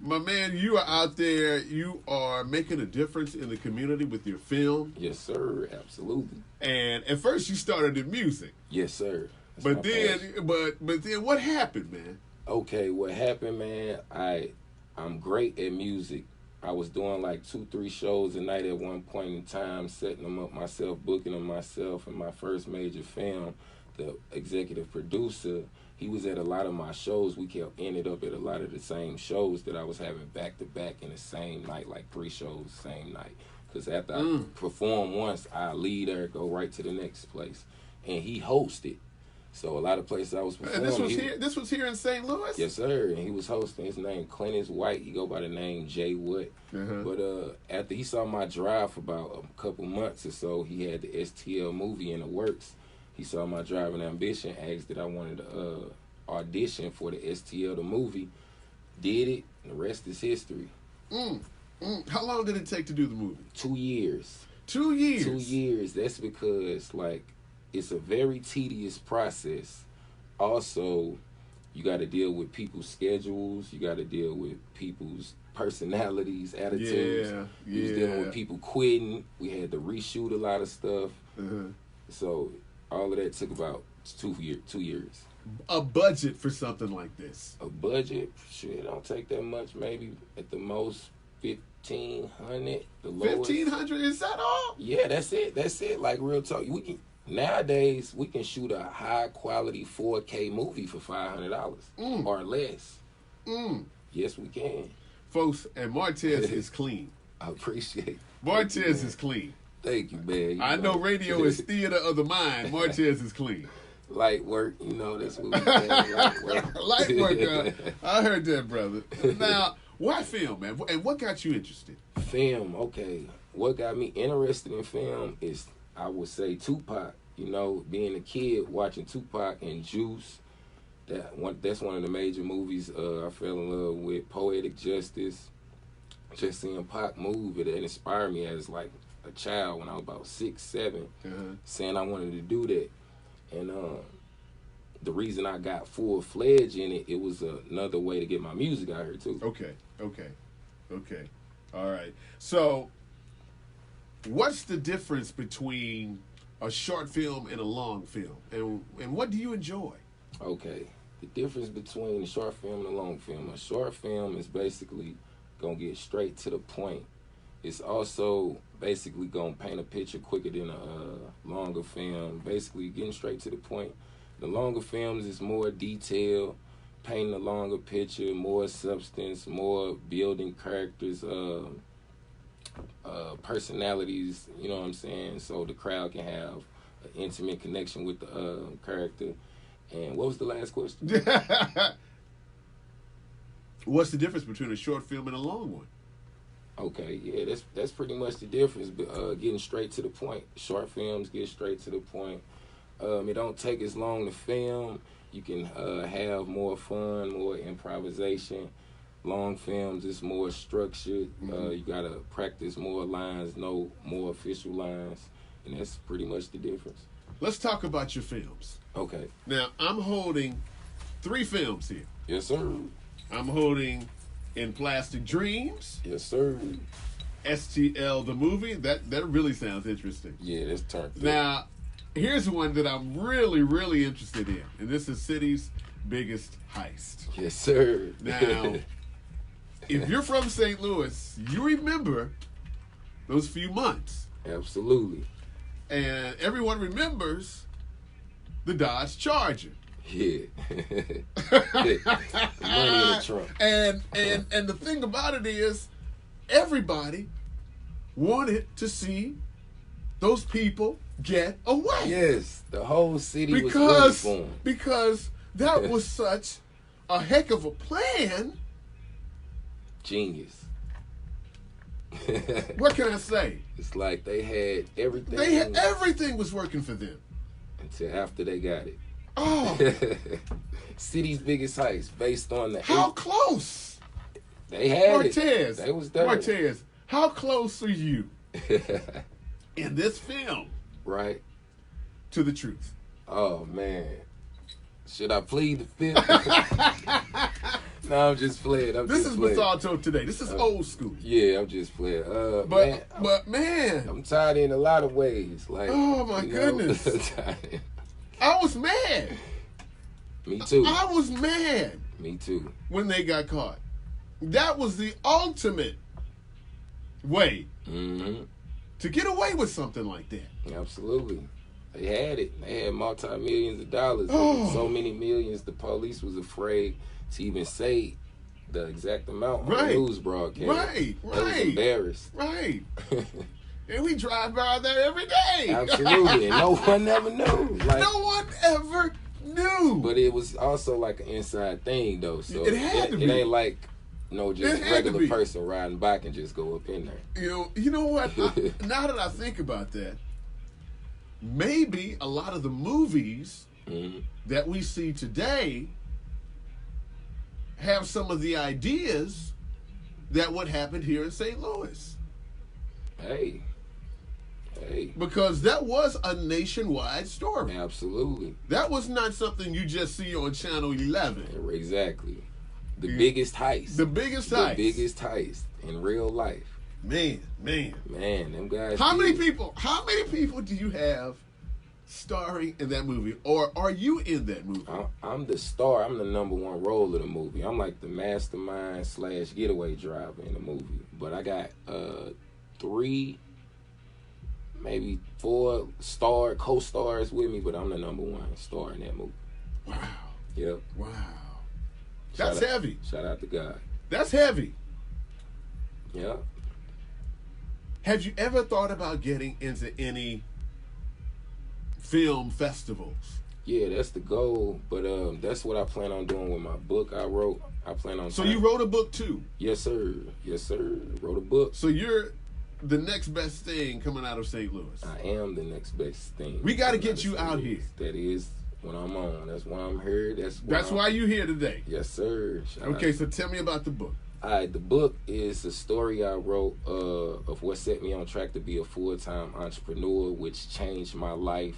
My man, you are out there. You are making a difference in the community with your film. Yes, sir. Absolutely. And at first, you started in music. Yes, sir. But then, what happened, man? Okay, what happened, man? I'm great at music. I was doing like 2-3 shows a night at one point in time, setting them up myself, booking them myself. And my first major film, the executive producer, he was at a lot of my shows. We ended up at a lot of the same shows that I was having back to back in the same night, like 3 shows the same night. Because after I perform once, I leave there, go right to the next place. And he hosted. So a lot of places I was performing. And this was here in St. Louis? Yes, sir. And he was hosting. His name Clintus White. He go by the name Jay Wood. But after he saw my drive for about a couple months or so, he had the STL movie in the works. He saw my drive and ambition, asked that I wanted to audition for the STL, the movie. Did it, and the rest is history. How long did it take to do the movie? 2 years. 2 years? 2 years. That's because, like, it's a very tedious process. Also, you got to deal with people's schedules. You got to deal with people's personalities, attitudes. You was dealing with people quitting. We had to reshoot a lot of stuff. So all of that took about 2 years. A budget for something like this? A budget? Shit, it don't take that much. Maybe at the most $1,500. The lowest. $1,500? Is that all? Yeah, that's it. That's it. Like, real talk. Nowadays, we can shoot a high-quality 4K movie for $500 or less. Yes, we can. Folks, and Martez is clean. I appreciate it. Martez is clean. Thank you, man. I know radio is theater of the mind. Martez is clean. Light work, that's what we call light work. Light work, I heard that, brother. Now, why film, man? And what got you interested? Film, okay. What got me interested in film is, I would say, Tupac. Being a kid, watching Tupac and Juice, that's one of the major movies I fell in love with. Poetic Justice. Just seeing Pac move, it inspired me as like a child when I was about 6, 7, saying I wanted to do that. And the reason I got full-fledged in it, it was another way to get my music out here too. Okay. All right. So, what's the difference between a short film and a long film, and what do you enjoy? Okay, the difference between a short film and a long film. A short film is basically gonna get straight to the point. It's also basically gonna paint a picture quicker than a longer film. Basically, getting straight to the point. The longer films is more detail, painting a longer picture, more substance, more building characters, personalities, you know what I'm saying? So the crowd can have an intimate connection with the character. And what was the last question? What's the difference between a short film and a long one? Okay, yeah, that's pretty much the difference. Getting straight to the point. Short films get straight to the point. It don't take as long to film. You can have more fun, more improvisation. Long films is more structured. You gotta practice more lines, know more official lines, and that's pretty much the difference. Let's talk about your films. Okay. Now, I'm holding 3 films here. Yes, sir. I'm holding In Plastic Dreams. Yes, sir. STL, the movie. That really sounds interesting. Yeah, that's turned. Now, here's one that I'm really, really interested in, and this is City's Biggest Heist. Yes, sir. Now, if you're from St. Louis, you remember those few months. Absolutely. And everyone remembers the Dodge Charger. Yeah. Money in the trunk. And the thing about it is, everybody wanted to see those people get away. Yes, the whole city was ready for them. Because that was such a heck of a plan. Genius. What can I say? It's like they had everything. Everything was working for them. Until after they got it. Oh. City's Biggest Heist, based on the... How close? They had Martez, it. They was there. Martez, how close are you in this film? Right. To the truth. Oh, man. Should I plead the fifth? No, I'm just playing. This is Masato today. This is old school. Yeah, I'm just playing. Man, I'm tired in a lot of ways. Like, oh my goodness, I was mad. Me too. I was mad. Me too. When they got caught, that was the ultimate way to get away with something like that. Absolutely. They had it. They had multi-millions of dollars. So many millions, the police was afraid to even say the exact amount on the news broadcast. Right. They was embarrassed. Right. And we drive by there every day. Absolutely. And no one ever knew. Like, no one ever knew. But it was also like an inside thing, though. So it had to be. It ain't like just a regular person riding bike and just go up in there. You know what? Now that I think about that, maybe a lot of the movies that we see today have some of the ideas that what happened here in St. Louis. Hey. Because that was a nationwide story. Absolutely. That was not something you just see on Channel 11. Exactly. The biggest heist. The biggest heist in real life. Man, them guys. How many people do you have starring in that movie, or are you in that movie? I'm the star. I'm the number one role of the movie. I'm like the mastermind / getaway driver in the movie. But I got 3, maybe 4 co-stars with me, but I'm the number one star in that movie. Wow. Yep. Wow. That's heavy. Shout out to God. That's heavy. Yeah. Have you ever thought about getting into any film festivals? Yeah, that's the goal. But that's what I plan on doing with my book I wrote. I plan on. So you wrote a book too? Yes, sir. Wrote a book. So you're the next best thing coming out of St. Louis. I am the next best thing. We got to get you out here. That is when I'm on. That's why I'm here. That's why you're here today. Yes, sir. Okay, so tell me about the book. All right, the book is a story I wrote of what set me on track to be a full-time entrepreneur, which changed my life.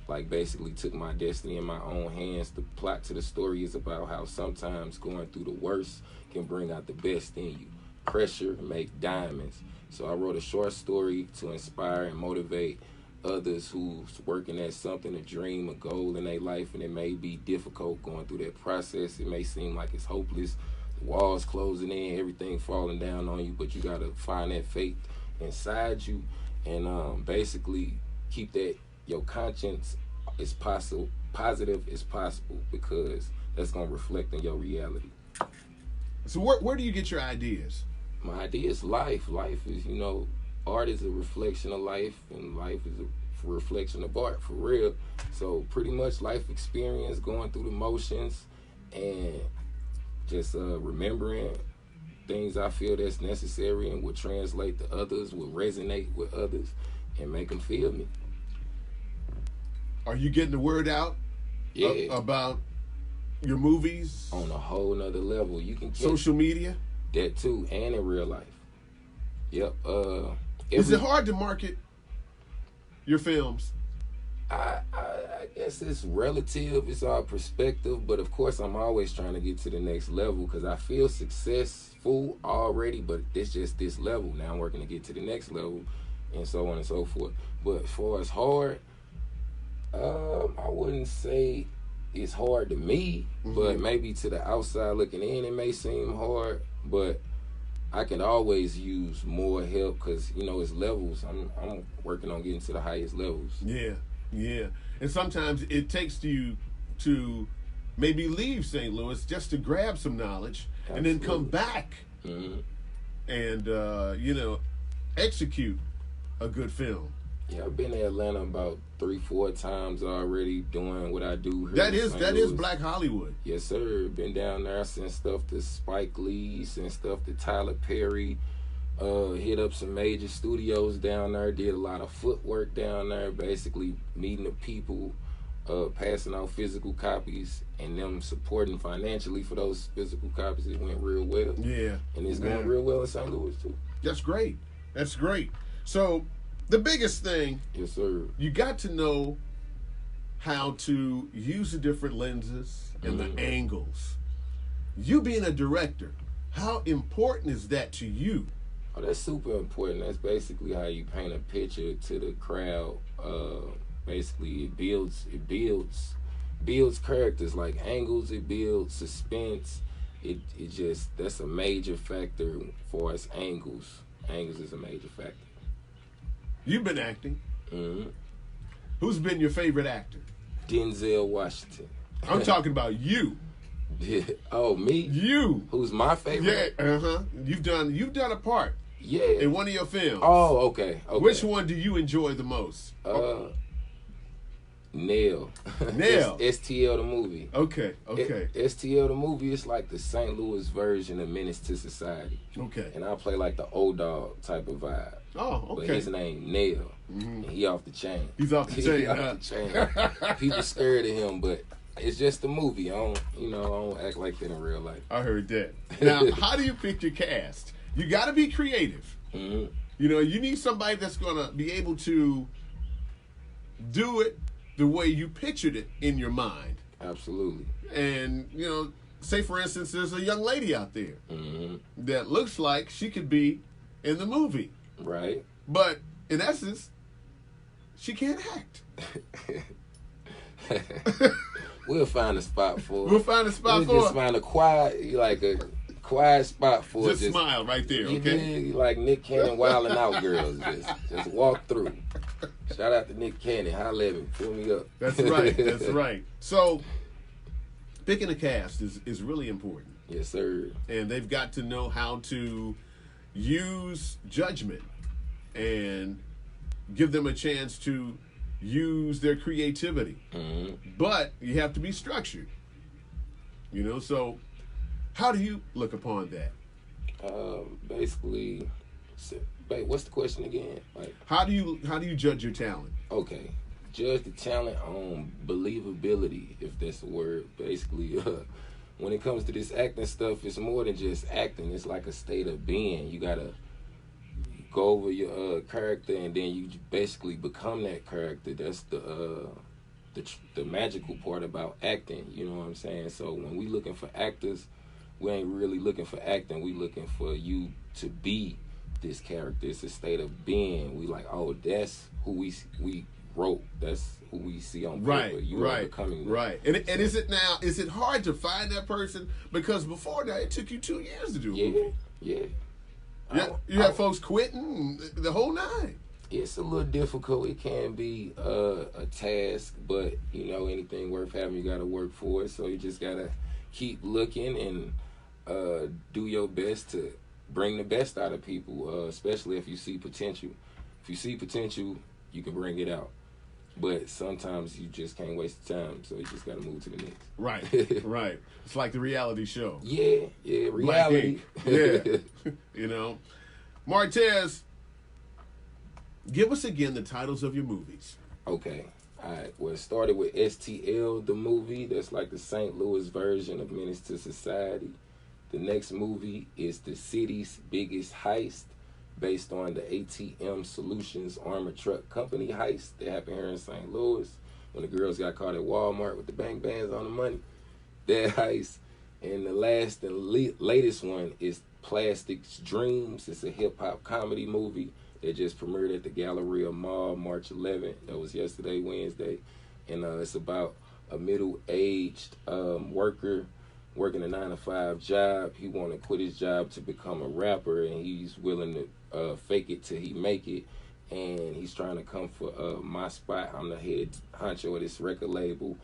Like, basically took my destiny in my own hands. The plot to the story is about how sometimes going through the worst can bring out the best in you. Pressure make diamonds. So I wrote a short story to inspire and motivate others who's working at something, a dream, a goal in their life, and it may be difficult going through that process. It may seem like it's hopeless, the walls closing in, everything falling down on you, but you got to find that faith inside you and basically keep that your conscience is positive as possible, because that's going to reflect in your reality. So where do you get your ideas? My idea is life. Life is, art is a reflection of life, and life is a reflection of art, for real. So pretty much life experience, going through the motions, and just remembering things I feel that's necessary and will translate to others, will resonate with others, and make them feel me. Are you getting the word out about your movies? On a whole nother level. You can social media? That too, and in real life. Yep. Is it hard to market your films? I guess it's relative. It's all perspective. But of course, I'm always trying to get to the next level, because I feel successful already, but it's just this level. Now I'm working to get to the next level, and so on and so forth. But as far as hard, I wouldn't say it's hard to me, but maybe to the outside looking in, it may seem hard. But I can always use more help, because it's levels. I'm working on getting to the highest levels. Yeah. And sometimes it takes you to maybe leave St. Louis just to grab some knowledge. Absolutely. And then come back and execute a good film. Yeah, I've been to Atlanta about 3-4 times already doing what I do here. That is Black Hollywood. Yes, sir. Been down there. I sent stuff to Spike Lee, sent stuff to Tyler Perry, hit up some major studios down there, did a lot of footwork down there, basically meeting the people, passing out physical copies, and them supporting financially for those physical copies. It went real well. Yeah. And it's going real well in St. Louis, too. That's great. So, the biggest thing, yes, sir, you got to know how to use the different lenses and the angles. You being a director, how important is that to you? Oh, that's super important. That's basically how you paint a picture to the crowd. Basically, builds characters, like angles. It builds suspense. It just, that's a major factor for us. Angles is a major factor. You've been acting. Mm-hmm. Who's been your favorite actor? Denzel Washington. I'm talking about you. Oh, me? You. Who's my favorite? Yeah, You've done a part. Yeah. In one of your films. Oh, okay. Which one do you enjoy the most? Nail. STL the movie. Okay. STL the movie is like the St. Louis version of Menace to Society. Okay. And I play like the old dog type of vibe. Oh, okay. But his name Nail. And he off the chain. He's off the chain. He off the chain. People scared of him, but it's just a movie. I don't act like that in real life. I heard that. Now, how do you pick your cast? You got to be creative. Mm-hmm. You need somebody that's going to be able to do it the way you pictured it in your mind. Absolutely. And, say for instance, there's a young lady out there that looks like she could be in the movie. Right. But in essence, she can't act. We'll find a spot for it. We'll find a spot for it. Just find a quiet spot for it. Just smile right there, okay? You like Nick Cannon wilding out girls. Just walk through. Shout out to Nick Cannon. Holla at me. Pull me up. That's right. That's right. So, picking a cast is really important. Yes, sir. And they've got to know how to use judgment and give them a chance to use their creativity. Mm-hmm. But you have to be structured. So how do you look upon that? Basically, wait, what's the question again? Like, how do you judge your talent? Okay, judge the talent on believability, if that's a word. Basically, when it comes to this acting stuff, it's more than just acting. It's like a state of being. You gotta go over your character, and then you basically become that character. That's the magical part about acting. You know what I'm saying? So when we looking for actors, we ain't really looking for acting. We looking for you to be this character. It's a state of being. We like, oh, that's who we wrote. That's who we see on paper. Right, You are becoming that. Right. And is it hard to find that person? Because before that, it took you 2 years to do a movie. Yeah. You have folks quitting the whole nine. It's a little difficult. It can be a task, but anything worth having, you got to work for it. So you just got to keep looking and do your best to bring the best out of people, especially if you see potential. If you see potential, you can bring it out. But sometimes you just can't waste the time, so you just got to move to the next. Right, right. It's like the reality show. Yeah, reality. Yeah. Martez, give us again the titles of your movies. Okay. All right. Well, it started with STL, the movie. That's like the St. Louis version of Menace to Society. The next movie is The City's Biggest Heist, based on the ATM Solutions Armored Truck Company heist that happened here in St. Louis when the girls got caught at Walmart with the bang bands on the money. That heist. And the last and latest one is Plastic's Dreams. It's a hip-hop comedy movie that just premiered at the Galleria Mall March 11th. That was yesterday, Wednesday. And it's about a middle-aged worker working a 9-to-5 job. He want to quit his job to become a rapper, and he's willing to fake it till he make it. And he's trying to come for my spot. I'm the head honcho of this record label,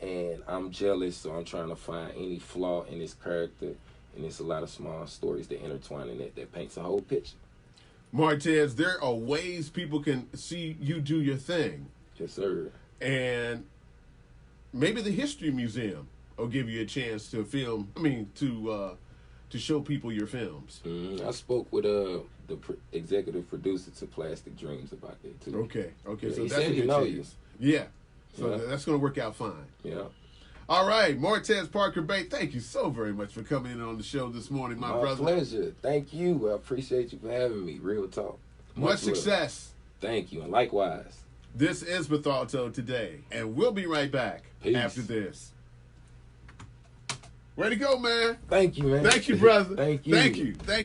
and I'm jealous, so I'm trying to find any flaw in his character. And it's a lot of small stories that intertwine in it that paints a whole picture. Martez, there are ways people can see you do your thing. Yes, sir. And maybe the History Museum will give you a chance to film. To show people your films. I spoke with the executive producer to Plastic Dreams about that too. Okay. Yeah, So he that's said a he good know chance. Yeah. So that's going to work out fine. Yeah. All right, Martez Parker Bey, thank you so very much for coming in on the show this morning, my brother. My pleasure. Thank you. I appreciate you for having me. Real talk. Much success. Thank you, and likewise. This is Bethalto Today, and we'll be right back Peace. after this. Way to go, man. Thank you, man. Thank you, brother. Thank you. Thank you. Thank